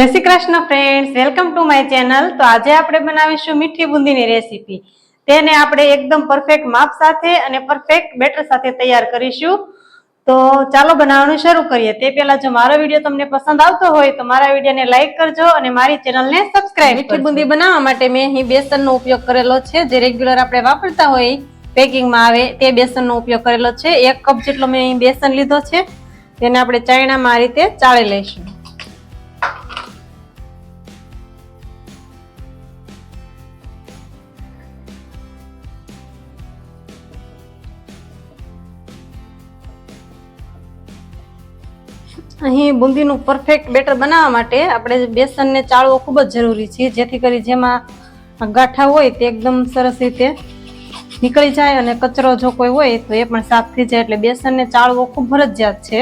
જય Shri Krishna friends, welcome to my channel. તો આજે આપણે બનાવીશું મીઠી બુંદીની રેસીપી। તેને આપણે એકદમ પરફેક્ટ માપ સાથે અને પરફેક્ટ બેટર સાથે તૈયાર કરીશું। તો ચાલો બનાવવાનું શરૂ કરીએ। તે પહેલા જો મારો વિડીયો તમને પસંદ આવતો હોય તો મારા વિડીયોને લાઈક કરજો અને મારી ચેનલને સબસ્ક્રાઇબ કરજો। મીઠી બુંદી બનાવવા માટે મેં અહીં બેસનનો ઉપયોગ કરેલો છે, જે રેગ્યુલર આપણે વાપરતા હોય પેકિંગમાં આવે તે બેસનનો ઉપયોગ કરેલો છે। 1 કપ જેટલો મેં અહીં બેસન લીધો છે, તેને આપણે ચાયણામાં આ રીતે ચાળી લઈશું। અહીં બુંદીનું પરફેક્ટ બેટર બનાવવા માટે આપણે બેસનને ચાળવો ખૂબ જ જરૂરી છે, જેથી કરી જેમાં ગાંઠા હોય તે એકદમ સરસ રીતે નીકળી જાય અને કચરો જો કોઈ હોય તો એ પણ સાફ થઈ જાય। એટલે બેસનને ચાળવો ખૂબ ફરજિયાત છે।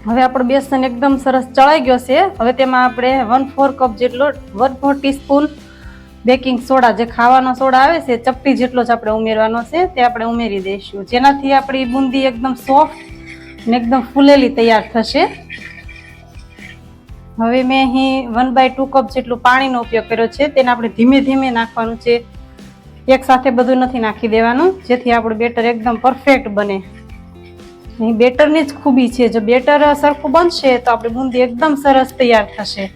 હવે આપણો બેસન એકદમ સરસ ચડાઈ ગયો છે। હવે તેમાં આપણે 1/4 કપ જેટલો 1/4 ટીસ્પૂન બેકિંગ સોડા, જે ખાવાનો સોડા આવે છે, ચપટી જેટલો જ આપણે ઉમેરવાનો છે, તે આપણે ઉમેરી દઈશું, જેનાથી આપણી બુંદી એકદમ સોફ્ટ અને એકદમ ફૂલેલી તૈયાર થશે। હવે મેં અહીં 1/2 કપ જેટલું પાણીનો ઉપયોગ કર્યો છે, તેને આપણે ધીમે ધીમે નાખવાનું છે, એક સાથે બધું નથી નાખી દેવાનું, જેથી આપણું બેટર એકદમ પરફેક્ટ બને। અહીં બેટરની જ ખૂબી છે, જો બેટર સરખું બનશે તો આપણી બુંદી એકદમ સરસ તૈયાર થશે।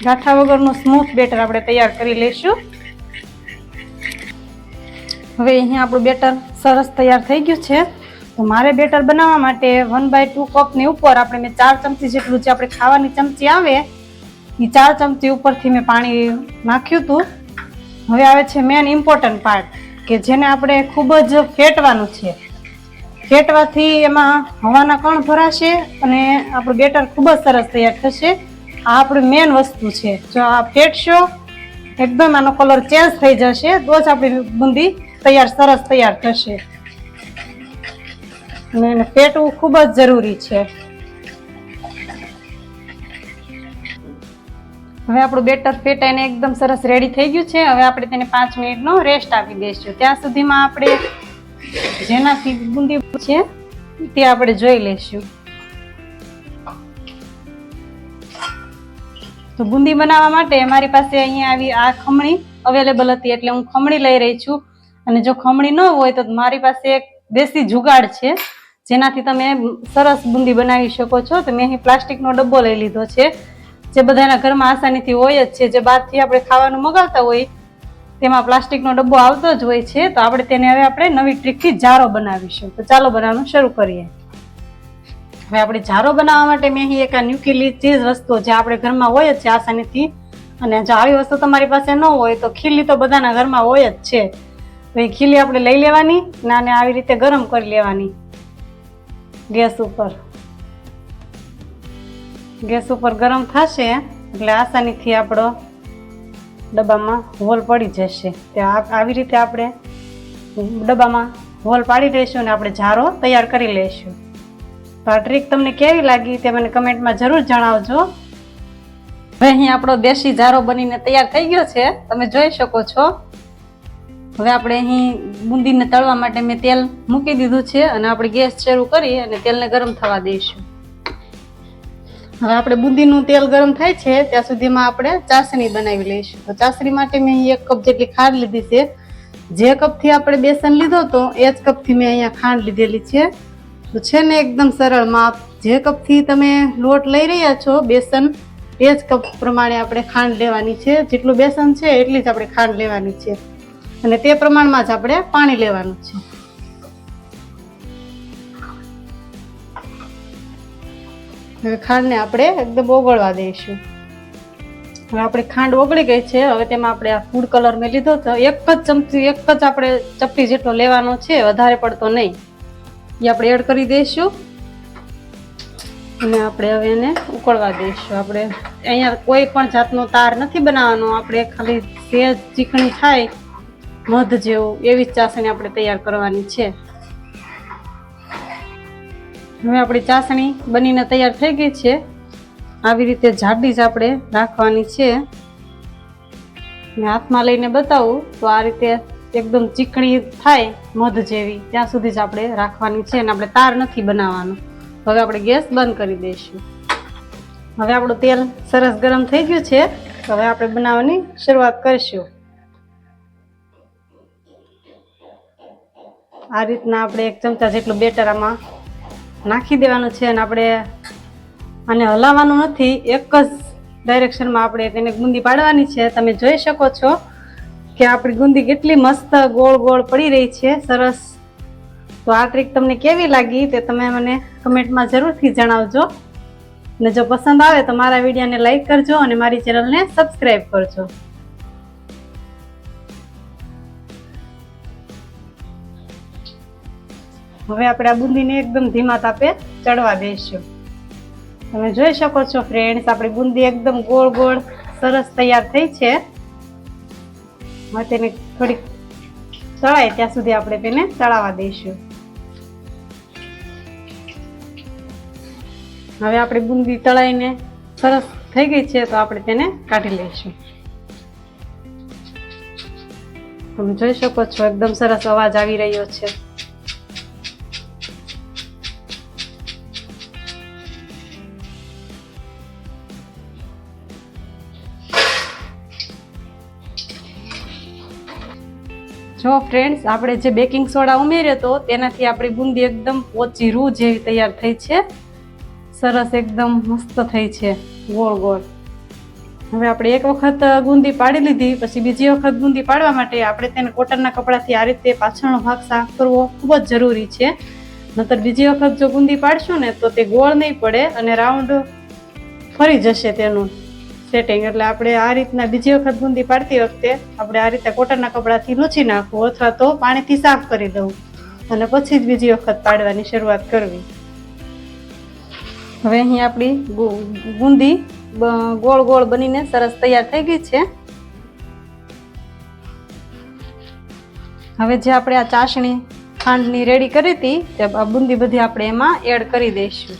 ગાંઠા વગરનું સ્મૂથ બેટર આપણે તૈયાર કરી લઈશું। હવે અહીં આપણું બેટર સરસ તૈયાર થઈ ગયું છે। તો મારે બેટર બનાવવા માટે 1/2 કપની ઉપર આપણે મેં 4 ચમચી જેટલું, જે આપણે ખાવાની ચમચી આવે એ 4 ચમચી ઉપરથી મેં પાણી નાખ્યું હતું। હવે આવે છે મેન ઇમ્પોર્ટન્ટ પાર્ટ, કે જેને આપણે ખૂબ જ ફેટવાનું છે। ફેટવાથી એમાં હવાના કણ ભરાશે અને આપણું બેટર ખૂબ જ સરસ તૈયાર થશે। આ આપણી મેન વસ્તુ છે। જો આ ફેટશો એકદમ આનો કલર ચેન્જ થઈ જશે તો જ આપણી બુંદી સરસ તૈયાર થશે, અને એને ફેટવું ખૂબ જ જરૂરી છે। હવે આપણું બેટર ફેટાઈને એકદમ સરસ રેડી થઈ ગયું છે। હવે આપણે તેને 5 મિનિટનો રેસ્ટ આપી દઈશું। ત્યાં સુધીમાં આપણે જેનાથી બુંદી છે તે આપણે જોઈ લઈશું। તો બુંદી બનાવવા માટે મારી પાસે અહીંયા આવી આ ખમણી અવેલેબલ હતી, એટલે હું ખમણી લઈ રહી છું। અને જો ખમણી ન હોય તો મારી પાસે એક દેશી જુગાડ છે, જેનાથી તમે સરસ બુંદી બનાવી શકો છો। તો મેં અહીં પ્લાસ્ટિકનો ડબ્બો લઈ લીધો છે, જે બધાના ઘરમાં આસાનીથી હોય જ છે। જે બહારથી આપણે ખાવાનું મગાવતા હોય તેમાં પ્લાસ્ટિકનો ડબ્બો આવતો જ હોય છે। તો આપણે તેને હવે નવી ટ્રીકથી જારો બનાવીશું। તો ચાલો બનાવવાનું શરૂ કરીએ। હવે આપણે જારો બનાવવા માટે મેં અહીં એક આ ન્યુકીલી ચીઝ વસ્તુ, જે આપણે ઘરમાં હોય જ છે આસાનીથી, અને જો આવી વસ્તુ તમારી પાસે ન હોય તો ખીલી તો બધાના ઘરમાં હોય જ છે। તો એ ખીલી આપણે લઈ લેવાની અને આવી રીતે ગરમ કરી લેવાની ગેસ ઉપર ગરમ થશે એટલે આસાનીથી આપણો ડબ્બામાં હોલ પડી જશે। તો આવી રીતે આપણે ડબ્બામાં હોલ પાડી લઈશું અને આપણે જારો તૈયાર કરી લઈશું। તો આ ટ્રીક તમને કેવી લાગી તે મને કમેન્ટમાં જરૂર જણાવજો। હવે અહીં આપણો દેશી જારો બનીને તૈયાર થઈ ગયો છે, તમે જોઈ શકો છો। હવે આપણે અહીં બુંદીને તળવા માટે મેં તેલ મૂકી દીધું છે અને આપણે ગેસ શરૂ કરી અને તેલને ગરમ થવા દઈશું। હવે આપણે બુંદીનું તેલ ગરમ થાય છે ત્યાં સુધીમાં આપણે ચાસણી બનાવી લઈશું। તો ચાસણી માટે મેં અહીં 1 કપ જેટલી ખાંડ લીધી છે। જે કપથી આપણે બેસન લીધો હતો એ જ કપથી મેં અહીંયા ખાંડ લીધેલી છે। તો છે ને એકદમ સરળ માપ, જે કપથી તમે લોટ લઈ રહ્યા છો બેસન, એ જ કપ પ્રમાણે આપણે ખાંડ લેવાની છે। જેટલું બેસન છે એટલી જ આપણે ખાંડ લેવાની છે, અને તે પ્રમાણમાં જ આપણે પાણી લેવાનું છે। હવે ખાંડને આપણે એકદમ ઓગળવા દઈશું। હવે આપણી ખાંડ ઓગળી ગઈ છે। હવે તેમાં આપણે આ ફૂડ કલર મેં લીધો તો 1 જ આપણે ચપટી જેટલો લેવાનો છે, વધારે પડતો નહીં, એ આપણે એડ કરી દઈશું અને આપણે હવે એને ઉકળવા દઈશું। આપણે અહીંયા કોઈ પણ જાતનો તાર નથી બનાવવાનો, આપણે ખાલી સેજ ચીકણી થાય મધ જેવું એવી જ ચાસણી આપણે તૈયાર કરવાની છે। હવે આપણી ચાસણી બનીને તૈયાર થઈ ગઈ છે। આવી રીતે જાડી જ આપણે રાખવાની છે। મેં હાથમાં લઈને બતાવું તો આ રીતે એકદમ ચીકણી થાય મધ જેવી ત્યાં સુધી જ આપણે રાખવાની છે અને આપણે તાર નથી બનાવવાનો. હવે આપણે ગેસ બંધ કરી દઈશું. હવે આપણું તેલ સરસ ગરમ થઈ ગયું છે. હવે આપણે બનાવવાની શરૂઆત કરીશું. આ રીતના આપણે 1 ચમચા જેટલું બેટર આમાં નાખી દેવાનું છે અને આપણે આને હલાવવાનું નથી, એક જ ડાયરેક્શનમાં આપણે તેને ગુંદી પાડવાની છે. તમે જોઈ શકો છો કે આપણી ગુંદી કેટલી મસ્ત ગોળ ગોળ પડી રહી છે, સરસ. તો આ ટ્રીક તમને કેવી લાગી તે તમે મને કમેન્ટમાં જરૂરથી જણાવજો. અને જો પસંદ આવે તો મારા વિડીયોને લાઈક કરજો અને મારી ચેનલને સબસ્ક્રાઈબ કરજો. હવે આપણે આ બુંદીને એકદમ ધીમા તાપે ચડવા દઈશું. તમે જોઈ શકો છો ફ્રેન્ડ્સ, આપણી બુંદી એકદમ ગોળ ગોળ સરસ તૈયાર થઈ છે. હવે તેને થોડીક ચડાય ત્યાં સુધી આપણે તેને ચડાવવા દઈશું. હવે આપણી બુંદી તળાઈને સરસ થઈ ગઈ છે તો આપણે તેને કાઢી લઈશું. તમે જોઈ શકો છો એકદમ સરસ અવાજ આવી રહ્યો છે. જો ફ્રેન્ડ્સ, આપણે જે બેકિંગ સોડા ઉમેર્યો હતો તેનાથી આપણી બુંદી એકદમ પોચી રૂ જેવી તૈયાર થઈ છે. સરસ એકદમ મસ્ત થઈ છે ગોળ ગોળ. હવે આપણે એક વખત ગુંદી પાડી લીધી, પછી બીજી વખત ગુંદી પાડવા માટે આપણે તેને કોટનના કપડાથી આ રીતે પાછળનો ભાગ સાફ કરવો ખૂબ જ જરૂરી છે. નહીતર બીજી વખત જો ગુંદી પાડશું ને તો તે ગોળ નહીં પડે અને રાઉન્ડ ફરી જશે તેનું સેટિંગ. એટલે આપણે આ રીતના બીજી વખત ગુંદી પાડતી વખતે આપણે આ રીતે કોટનના કપડાથી લૂછી નાખવું અથવા તો પાણીથી સાફ કરી દઉં અને પછી જ બીજી વખત પાડવાની શરૂઆત કરવી. હવે અહીં આપણી ગુંદી ગોળ ગોળ બનીને સરસ તૈયાર થઈ ગઈ છે. હવે જે આપણે આ ચાસણી ખાંડની રેડી કરી હતી તે આ બુંદી બધી આપણે એમાં એડ કરી દઈશું.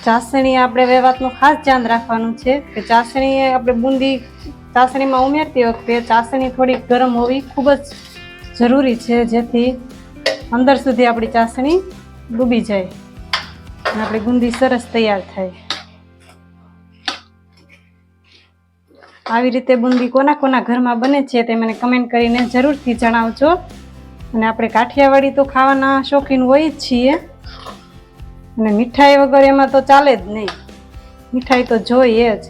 ચાસણી આપણે એ વાતનું ખાસ ધ્યાન રાખવાનું છે કે ચાસણી આપણે બુંદી ચાસણીમાં ઉમેરતી વખતે ચાસણી થોડી ગરમ હોવી ખૂબ જ જરૂરી છે, જેથી અંદર સુધી આપણી ચાસણી ડૂબી જાય અને આપણી બુંદી સરસ તૈયાર થાય. આવી રીતે બુંદી કોના કોના ઘરમાં બને છે તે મને કમેન્ટ કરીને જરૂરથી જણાવજો. અને આપણે કાઠિયાવાડી તો ખાવાના શોખીન હોય જ છીએ અને મીઠાઈ વગર એમાં તો ચાલે જ નહીં, મીઠાઈ તો જોઈએ જ.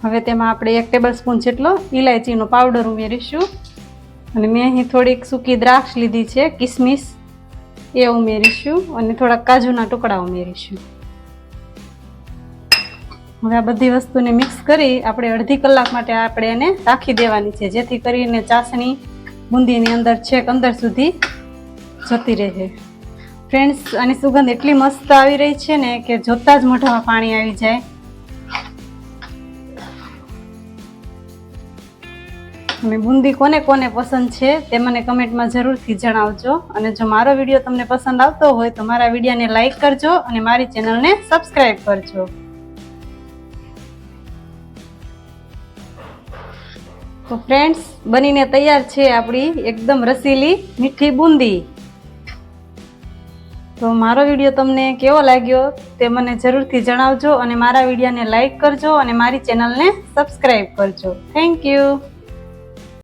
હવે તેમાં આપણે 1 ટેબલસ્પૂન જેટલો ઇલાયચીનો પાવડર ઉમેરીશું અને મેં અહીં થોડીક સૂકી દ્રાક્ષ લીધી છે, કિસમિસ એ ઉમેરીશું અને થોડાક કાજુના ટુકડા ઉમેરીશું. હવે આ બધી વસ્તુને મિક્સ કરી આપણે અડધી કલાક માટે આપણે એને રાખી દેવાની છે, જેથી કરીને ચાસણી બુંદીની અંદર છેક અંદર સુધી જતી રહે. ફ્રેન્ડ્સ, આની સુગંધ એટલી મસ્ત આવી રહી છે ને કે જોતાં જ મોઢામાં પાણી આવી જાય. અને બુંદી કોને કોને પસંદ છે તે મને કમેન્ટમાં જરૂરથી જણાવજો. અને જો મારો વિડીયો તમને પસંદ આવતો હોય તો મારા વિડીયોને લાઈક કરજો અને મારી ચેનલને સબસ્ક્રાઈબ કરજો. તો ફ્રેન્ડ્સ, બનીને તૈયાર છે આપણી એકદમ રસીલી મીઠી બુંદી. તો મારો વિડીયો તમને કેવો લાગ્યો તે મને જરૂરથી જણાવજો અને મારા વિડીયોને લાઈક કરજો અને મારી ચેનલને સબસ્ક્રાઈબ કરજો. Thank you.